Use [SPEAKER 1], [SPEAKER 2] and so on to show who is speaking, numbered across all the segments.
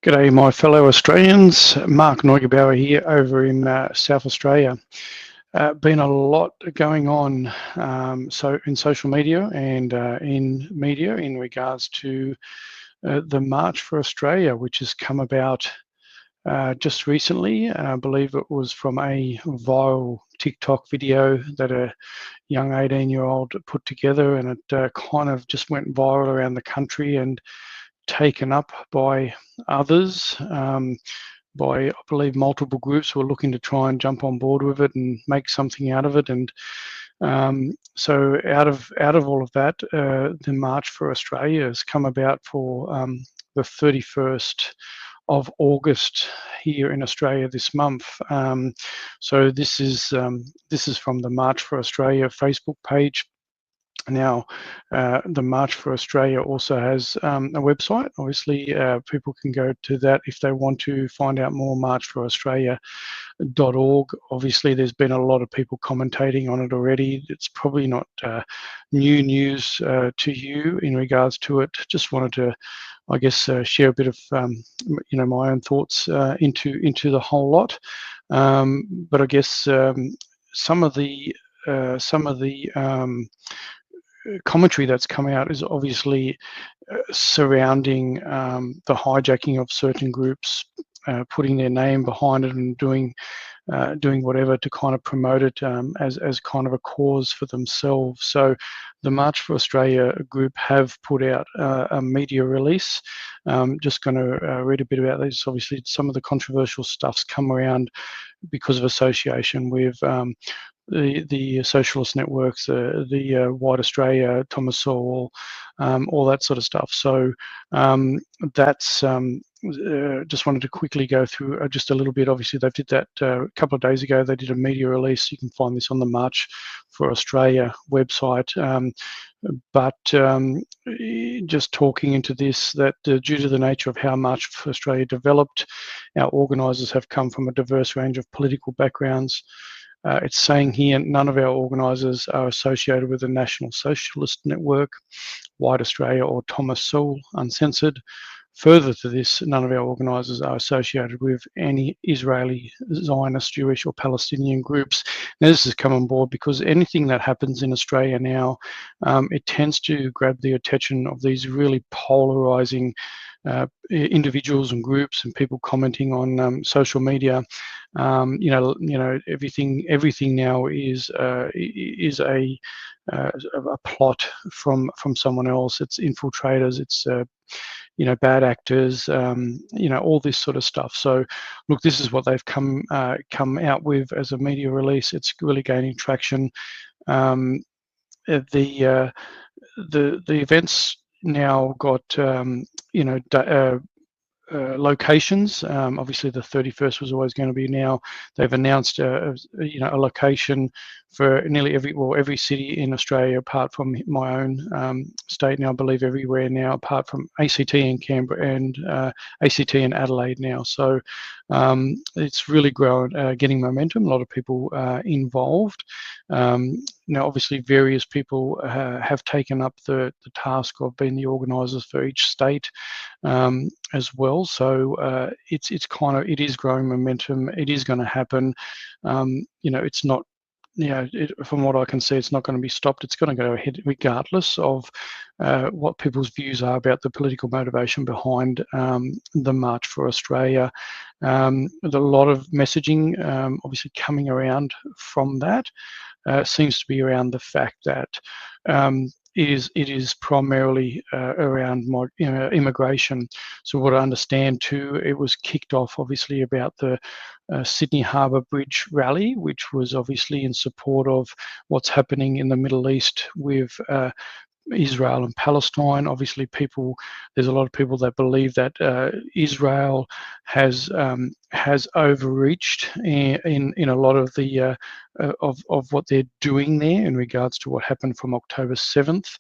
[SPEAKER 1] G'day, my fellow Australians. Mark Neugebauer here over in South Australia. Been a lot going on so in social media and in media in regards to the March for Australia, which has come about just recently. I believe it was from a viral TikTok video that a young 18-year-old put together, and it kind of just went viral around the country and taken up by others, by I believe multiple groups who are looking to try and jump on board with it and make something out of it. And so out of all of that, the March for Australia has come about for the 31st of August here in Australia this month. So this is from the March for Australia Facebook page. Now, the March for Australia also has a website. Obviously, people can go to that if they want to find out more, marchforaustralia.org. Obviously, there's been a lot of people commentating on it already. It's probably not new news to you in regards to it. Just wanted to, I guess, share a bit of, my own thoughts into the whole lot. But I guess some of the commentary that's come out is obviously surrounding the hijacking of certain groups, putting their name behind it and doing whatever to kind of promote it as kind of a cause for themselves. So the March for Australia group have put out a media release. Just going to read a bit about this. Obviously, some of the controversial stuff's come around because of association with the socialist networks, the White Australia, Thomas Sowell, all that sort of stuff. So that's just wanted to quickly go through just a little bit. Obviously, they did that a couple of days ago. They did a media release. You can find this on the March for Australia website. But just talking into this, that due to the nature of how March for Australia developed, our organisers have come from a diverse range of political backgrounds. It's saying here none of our organisers are associated with the National Socialist Network, White Australia or Thomas Sowell Uncensored. Further to this, none of our organisers are associated with any Israeli, Zionist, Jewish or Palestinian groups. Now this has come on board because anything that happens in Australia now, it tends to grab the attention of these really polarising individuals and groups and people commenting on social media. Everything now is a plot from someone else. It's infiltrators. It's bad actors. All this sort of stuff. So, look, this is what they've come out with as a media release. It's really gaining traction. The events now got locations. Obviously, the 31st was always going to be. Now they've announced a location for nearly every city in Australia, apart from my own state. Now I believe everywhere now, apart from ACT in Canberra and ACT in Adelaide now. So it's really growing, getting momentum. A lot of people involved. Now, obviously, various people have taken up the task of being the organisers for each state as well. So it is growing momentum. It is going to happen. It's not. From what I can see, it's not going to be stopped. It's going to go ahead regardless of what people's views are about the political motivation behind the March for Australia. There's a lot of messaging obviously coming around from that. Seems to be around the fact that it is primarily around immigration. So what I understand too, it was kicked off obviously about the Sydney Harbour Bridge rally, which was obviously in support of what's happening in the Middle East with Israel and Palestine. Obviously, there's a lot of people that believe that Israel has overreached in a lot of the of what they're doing there in regards to what happened from October 7th,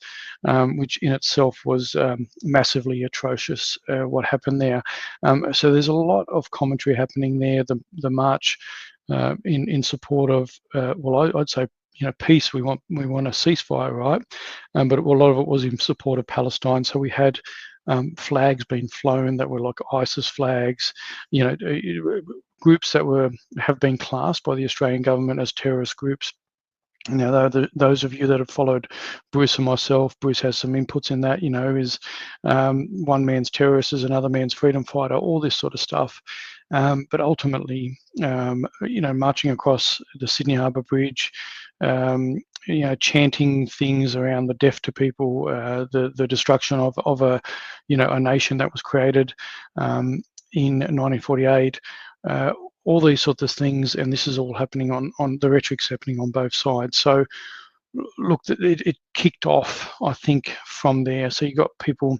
[SPEAKER 1] which in itself was massively atrocious. What happened there. So there's a lot of commentary happening there. The march in support of I'd say peace. We want a ceasefire, right? But a lot of it was in support of Palestine. So we had flags being flown that were like ISIS flags, groups that have been classed by the Australian government as terrorist groups. Now, those of you that have followed Bruce and myself, Bruce has some inputs in that, is one man's terrorist is another man's freedom fighter, all this sort of stuff. But ultimately, marching across the Sydney Harbour Bridge, chanting things around the death to people, the destruction of a nation that was created in 1948. All these sorts of things, and this is all happening on the rhetoric's happening on both sides. So look, it kicked off, I think, from there. So you got people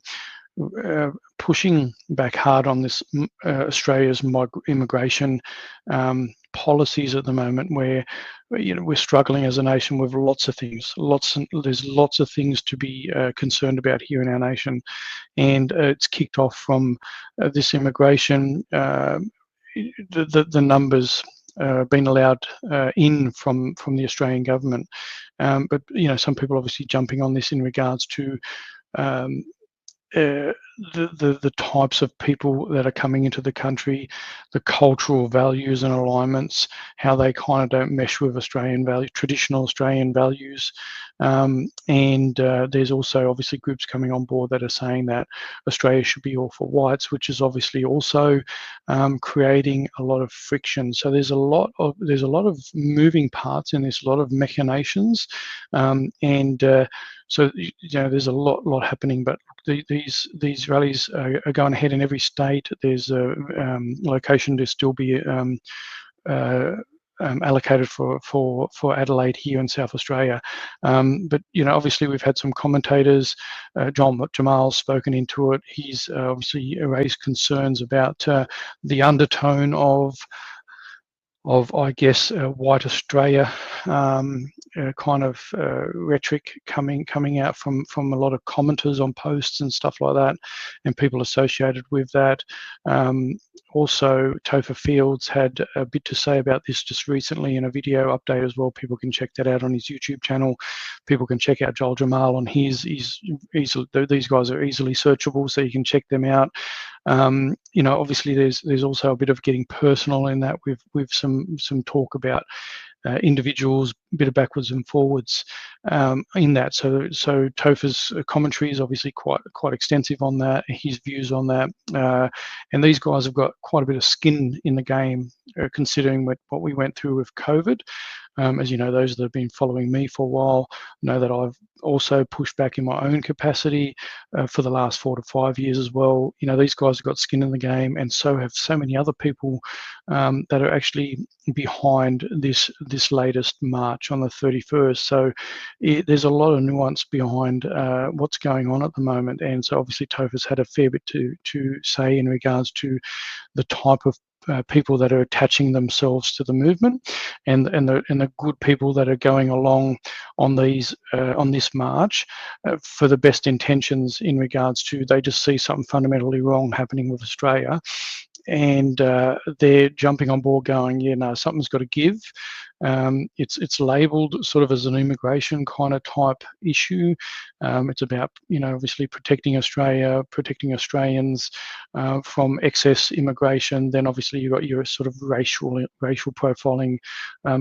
[SPEAKER 1] pushing back hard on this Australia's immigration policies at the moment, where we're struggling as a nation with lots of things. There's lots of things to be concerned about here in our nation, and it's kicked off from this immigration. The numbers been allowed in from the Australian government, but some people obviously jumping on this in regards to the types of people that are coming into the country, the cultural values and alignments, how they kind of don't mesh with Australian values, traditional Australian values. And there's also obviously groups coming on board that are saying that Australia should be all for whites, which is obviously also creating a lot of friction. So there's a lot of moving parts in this, a lot of machinations, and so there's a lot happening. But these rallies are going ahead in every state. There's a location to still be allocated for Adelaide here in South Australia. But obviously we've had some commentators. Jamal's spoken into it. He's obviously raised concerns about the undertone of I guess white Australia kind of rhetoric coming out from a lot of commenters on posts and stuff like that, and people associated with that. Also, Topher Fields had a bit to say about this just recently in a video update as well. People can check that out on his YouTube channel. People can check out Joel Jamal on his. These guys are easily searchable, so you can check them out. Obviously there's also a bit of getting personal in that with some talk about individuals, a bit of backwards and forwards in that. So Topher's commentary is obviously quite extensive on that, his views on that, and these guys have got quite a bit of skin in the game, considering what we went through with COVID. As you know, those that have been following me for a while know that I've also pushed back in my own capacity for the last 4 to 5 years as well. These guys have got skin in the game, and so have so many other people that are actually behind this latest march on the 31st. So there's a lot of nuance behind what's going on at the moment, and so obviously Topher's had a fair bit to say in regards to the type of people that are attaching themselves to the movement, and the good people that are going along on this march for the best intentions in regards to they just see something fundamentally wrong happening with Australia, and they're jumping on board going, yeah, no, something's got to give. It's labelled sort of as an immigration kind of type issue. It's about obviously protecting Australia, protecting Australians from excess immigration. Then obviously you've got your sort of racial profiling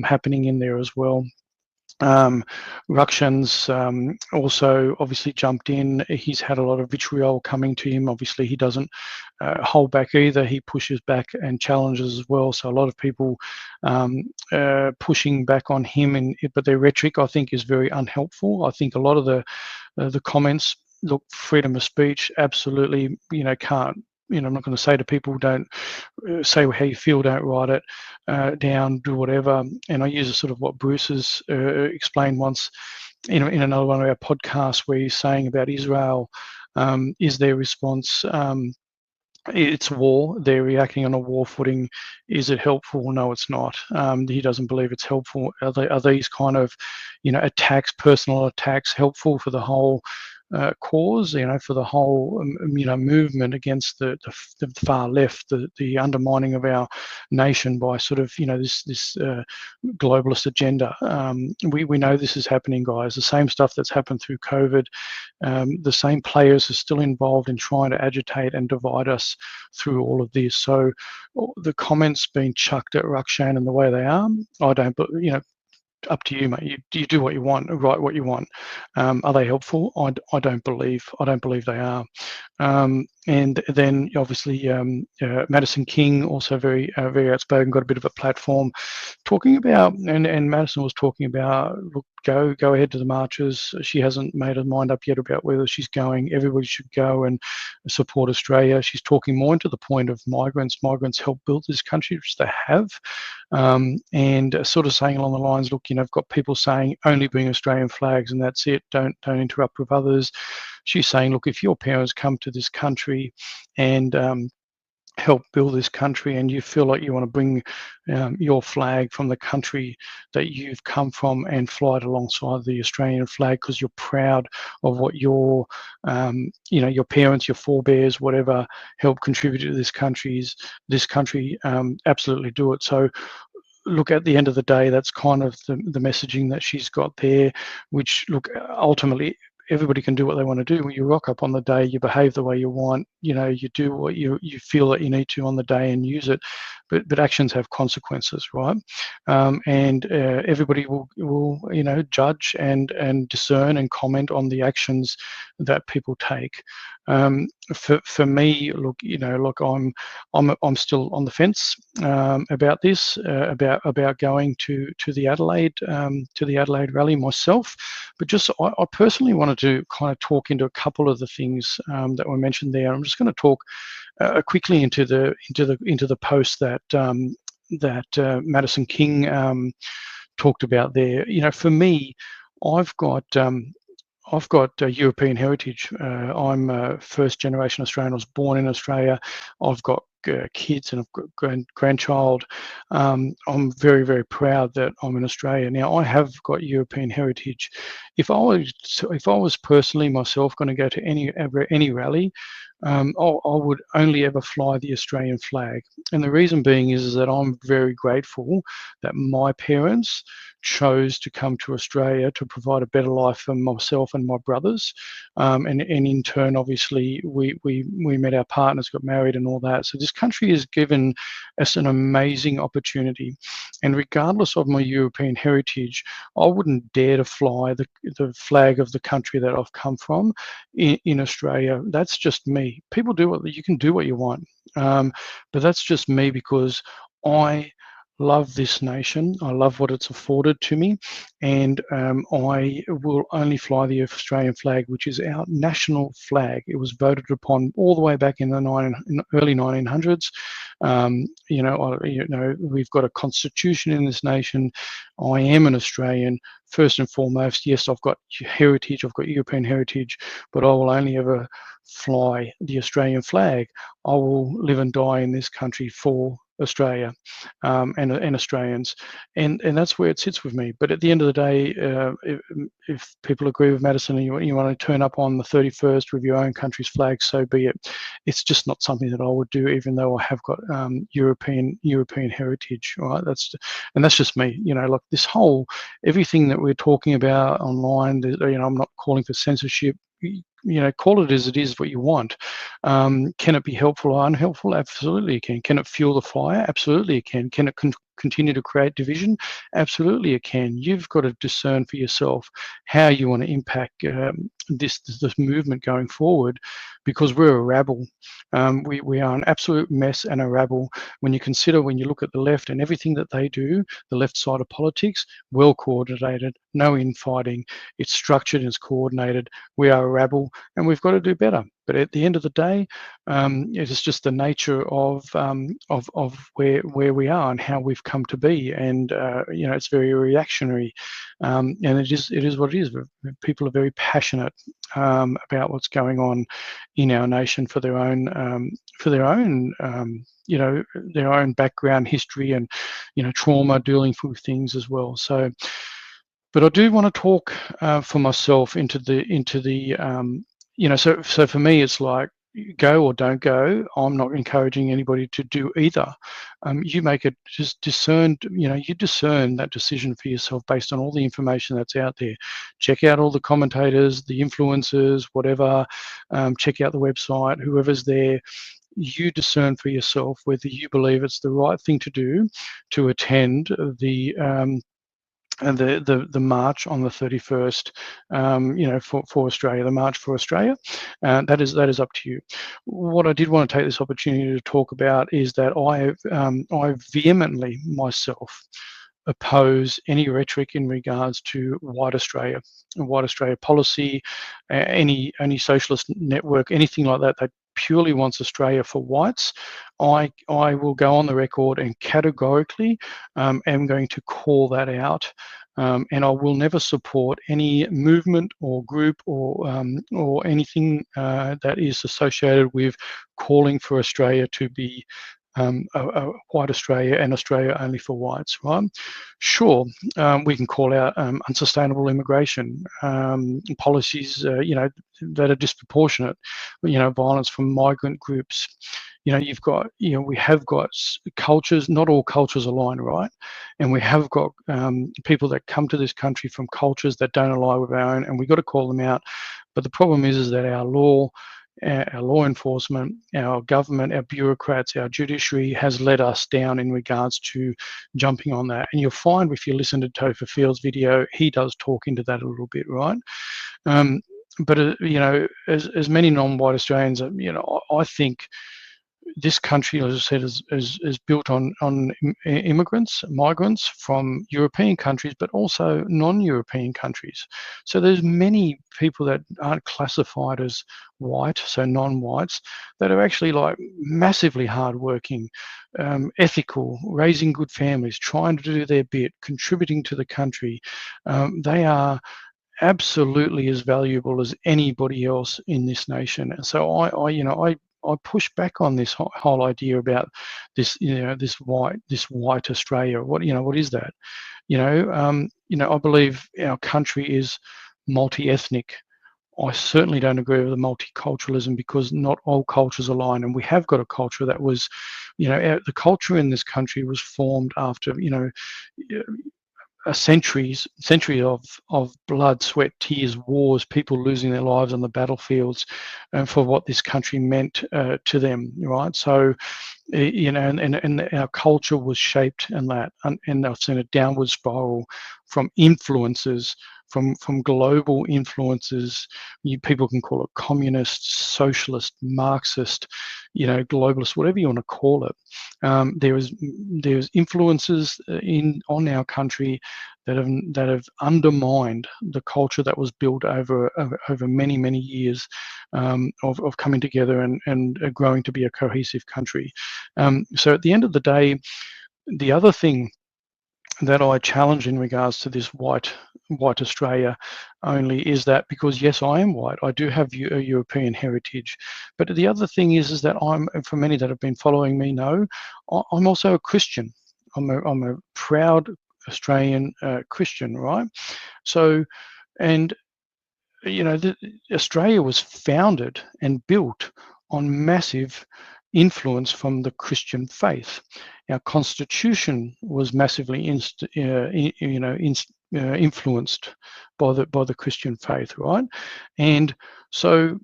[SPEAKER 1] happening in there as well. Rukshan's also obviously jumped in. He's had a lot of vitriol coming to him. Obviously he doesn't hold back either. He pushes back and challenges as well. So a lot of people pushing back on him, but their rhetoric I think is very unhelpful. I think a lot of the comments, look, freedom of speech, absolutely, can't. I'm not going to say to people, don't say how you feel, don't write it down, do whatever. And I use a sort of what Bruce has explained once in another one of our podcasts, where he's saying about Israel, is their response, it's war, they're reacting on a war footing. Is it helpful? No, it's not. He doesn't believe it's helpful. Are these kind of, attacks, personal attacks, helpful for the whole cause, for the whole movement against the far left, the undermining of our nation by sort of this globalist agenda. We know this is happening, guys. The same stuff that's happened through COVID. The same players are still involved in trying to agitate and divide us through all of this. So the comments being chucked at Rukshan and the way they are, I don't, but up to you, mate. You do what you want, write what you want. Are they helpful? I don't believe they are. And then obviously Madison King, also very outspoken, got a bit of a platform, talking about, and Madison was talking about, look, go ahead to the marches. She hasn't made her mind up yet about whether she's going. Everybody should go and support Australia. She's talking more into the point of migrants. Migrants help build this country, which they have, and sort of saying along the lines, look, I've got people saying only bring Australian flags and that's it. Don't interrupt with others. She's saying, look, if your parents come to this country and help build this country, and you feel like you want to bring your flag from the country that you've come from and fly it alongside the Australian flag because you're proud of what your your parents, your forebears, whatever, help contribute to this country, absolutely do it. So look, at the end of the day, that's kind of the messaging that she's got there, which, look, ultimately everybody can do what they want to do. When you rock up on the day, you behave the way you want, you do what you feel that you need to on the day and use it, but actions have consequences, right? And everybody will judge and discern and comment on the actions that people take. For me, look, I'm still on the fence about this, about going to the Adelaide rally myself. But just I personally wanted to kind of talk into a couple of the things that were mentioned there. I'm just going to talk quickly into the post that Madison King talked about there. For me, I've got European heritage. I'm first generation Australian. I was born in Australia. I've got kids and I've got grandchild. I'm very, very proud that I'm in Australia. Now, I have got European heritage. If I was personally myself going to go to any rally, I would only ever fly the Australian flag. And the reason being is that I'm very grateful that my parents chose to come to Australia to provide a better life for myself and my brothers, and in turn, obviously, we met our partners, got married, and all that. So this country has given us an amazing opportunity, and regardless of my European heritage, I wouldn't dare to fly the flag of the country that I've come from in Australia. That's just me. People you can do what you want, but that's just me because I love this nation. I love what it's afforded to me, and I will only fly the Australian flag, which is our national flag. It was voted upon all the way back in the early 1900s. We've got a constitution in this nation. I am an Australian first and foremost. Yes, I've got heritage. I've got European heritage, but I will only ever fly the Australian flag. I will live and die in this country for Australia and Australians, and that's where it sits with me. But at the end of the day, if people agree with Madison and you want to turn up on the 31st with your own country's flag, so be it. It's just not something that I would do, even though I have got European heritage. Right? That's just me. Like this whole everything that we're talking about online. I'm not calling for censorship. Call it as it is, what you want. Can it be helpful or unhelpful? Absolutely it can. Can it fuel the fire? Absolutely it can. Can it continue to create division? Absolutely it can. You've got to discern for yourself how you want to impact this movement going forward, because we're a rabble. We are an absolute mess and a rabble. When you look at the left and everything that they do, the left side of politics, well coordinated, no infighting, it's structured and it's coordinated. We are a rabble, and we've got to do better. But at the end of the day, it is just the nature of where we are and how we've come to be, and it's very reactionary, and it is what it is. People are very passionate about what's going on in our nation for their own their own background history and trauma, dealing with things as well. So But I do want to talk for myself into the so for me it's like go or don't go. I'm not encouraging anybody to do either. You make it just discerned. You discern that decision for yourself based on all the information that's out there. Check out all the commentators, the influencers, whatever. Check out the website, whoever's there. You discern for yourself whether you believe it's the right thing to do to attend the march on the 31st, for Australia, the March for Australia. That is up to you. What I did want to take this opportunity to talk about is that I vehemently myself oppose any rhetoric in regards to white Australia policy, any socialist network, anything like that that purely wants Australia for whites. I will go on the record and categorically am going to call that out. And I will never support any movement or group or anything that is associated with calling for Australia to be a white Australia and Australia only for whites, right? Sure, we can call out unsustainable immigration policies, that are disproportionate, violence from migrant groups. We have got cultures, not all cultures align, right? And we have got people that come to this country from cultures that don't align with our own, and we've got to call them out. But the problem is that our law enforcement, our government, our bureaucrats, our judiciary has let us down in regards to jumping on that. And you'll find if you listen to Topher Field's video, he does talk into that a little bit, right? But as many non-white Australians, I think this country, as I said, is built on migrants from European countries, but also non-European countries. So there's many people that aren't classified as white, so non-whites, that are actually like massively hardworking, ethical, raising good families, trying to do their bit, contributing to the country. They are absolutely as valuable as anybody else in this nation. And so I push back on this whole idea about this, this white Australia. What is that? I believe our country is multi-ethnic. I certainly don't agree with the multiculturalism because not all cultures align, and we have got a culture that was, the culture in this country was formed after, a century of blood, sweat, tears, wars, people losing their lives on the battlefields, for what this country meant to them, right? So, and our culture was shaped in that, and I've seen a downward spiral from influences, from global influences. People can call it communist, socialist, Marxist, globalist, whatever you want to call it. There's influences on our country that have undermined the culture that was built over many years, of coming together and growing to be a cohesive country. So at the end of the day, the other thing that I challenge in regards to this white Australia only is that, because yes, I am white, I do have a European heritage, but the other thing is that for many that have been following me know, I'm also a Christian. I'm a proud Australian Christian, right? So, and Australia was founded and built on massive influence from the Christian faith. Our constitution was massively influenced by the Christian faith, right? And so,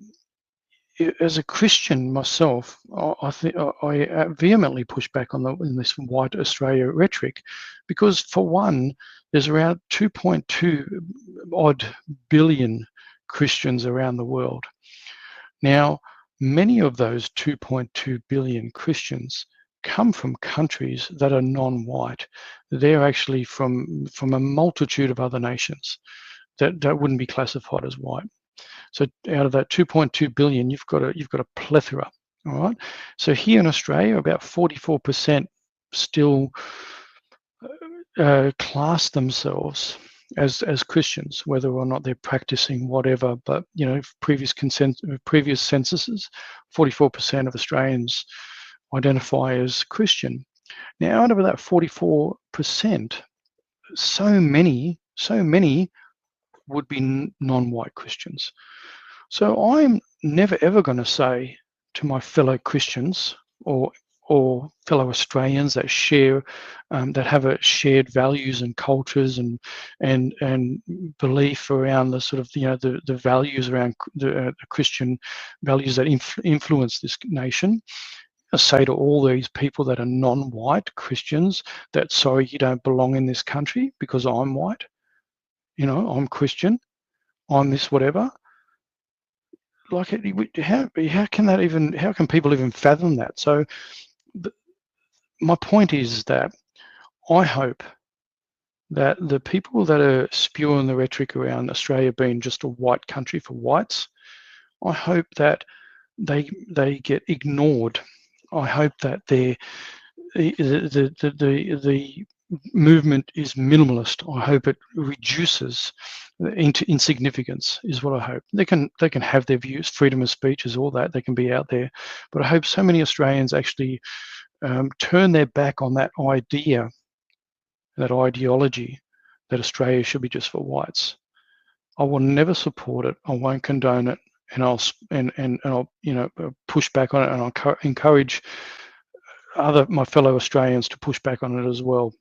[SPEAKER 1] as a Christian myself, I vehemently push back on this white Australia rhetoric, because for one, there's around 2.2 odd billion Christians around the world. Now, many of those 2.2 billion Christians come from countries that are non-white. They're actually from a multitude of other nations that wouldn't be classified as white. So out of that 2.2 billion, you've got a plethora. All right. So here in Australia, about 44% still class themselves as Christians, whether or not they're practicing whatever. But previous censuses, 44% of Australians identify as Christian. Now, out of that 44%, so many so many would be non-white Christians. So I'm never ever going to say to my fellow Christians or fellow Australians that share that have a shared values and cultures and belief around the sort of the values around the Christian values that influence this nation. I say to all these people that are non-white Christians that, sorry, you don't belong in this country because I'm white. I'm Christian. I'm this whatever. Like, how can people even fathom that? So my point is that I hope that the people that are spewing the rhetoric around Australia being just a white country for whites, I hope that they get ignored. I hope that the movement is minimalist. I hope it reduces into insignificance, is what I hope. They can have their views, freedom of speech is all that, they can be out there, but I hope so many Australians actually turn their back on that idea, that ideology that Australia should be just for whites. I will never support it. I won't condone it, and I'll push back on it, and I'll encourage my fellow Australians to push back on it as well.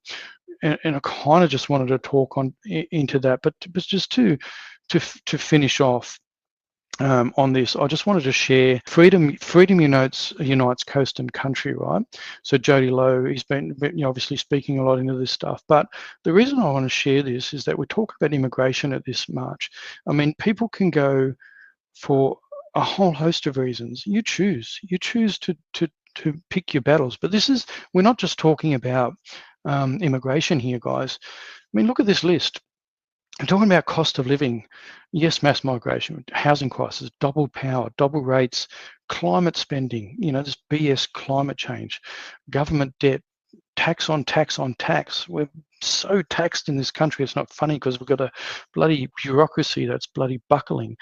[SPEAKER 1] And I kind of just wanted to talk into that, but just to finish off on this, I just wanted to share freedom unites coast and country, right? So Jody Lowe, he's been obviously speaking a lot into this stuff, but the reason I want to share this is that we talk about immigration at this march. I mean, people can go for a whole host of reasons. You choose to pick your battles, but we're not just talking about immigration here, guys. I mean, look at this list. I'm talking about cost of living. Yes, mass migration, housing crisis, double power, double rates, climate spending, this BS climate change, government debt, tax on tax on tax. We're so taxed in this country, it's not funny because we've got a bloody bureaucracy that's bloody buckling.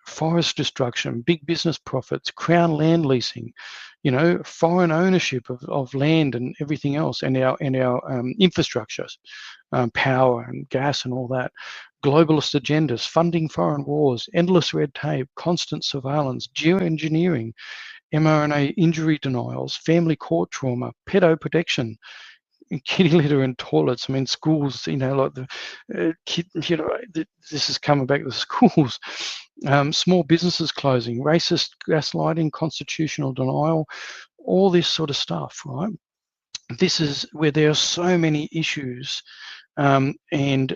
[SPEAKER 1] Forest destruction, big business profits, crown land leasing, foreign ownership of land and everything else, and our infrastructures, power and gas and all that, globalist agendas, funding foreign wars, endless red tape, constant surveillance, geoengineering, mRNA injury denials, family court trauma, pedo protection, kitty litter in toilets. I mean, schools, like this is coming back to schools. Small businesses closing, racist gaslighting, constitutional denial, all this sort of stuff, right? This is where there are so many issues, and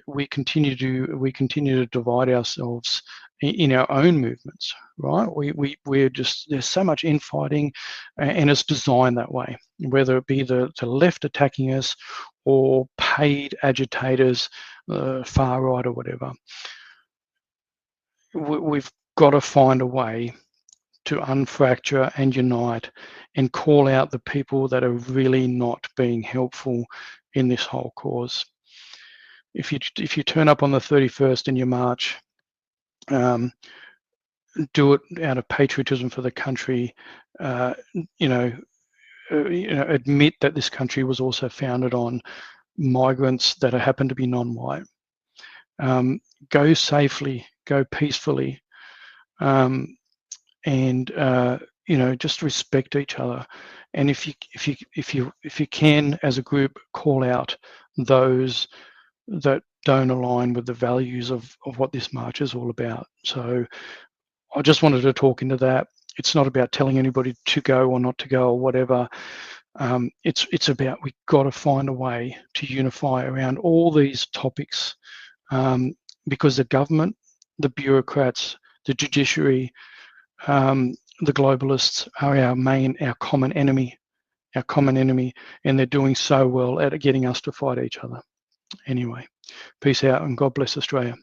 [SPEAKER 1] we continue to divide ourselves in our own movements, right? We're just, there's so much infighting, and it's designed that way, whether it be the left attacking us or paid agitators, far right or whatever. We've got to find a way to unfracture and unite and call out the people that are really not being helpful in this whole cause. If you turn up on the 31st in your march, do it out of patriotism for the country. Admit that this country was also founded on migrants that happen to be non-white. Go safely, go peacefully, and just respect each other. And if you can, as a group, call out those that don't align with the values of what this march is all about. So I just wanted to talk into that. It's not about telling anybody to go or not to go or whatever. It's about, we've got to find a way to unify around all these topics, because the government, the bureaucrats, the judiciary, the globalists are our common enemy, and they're doing so well at getting us to fight each other. Anyway, peace out and God bless Australia.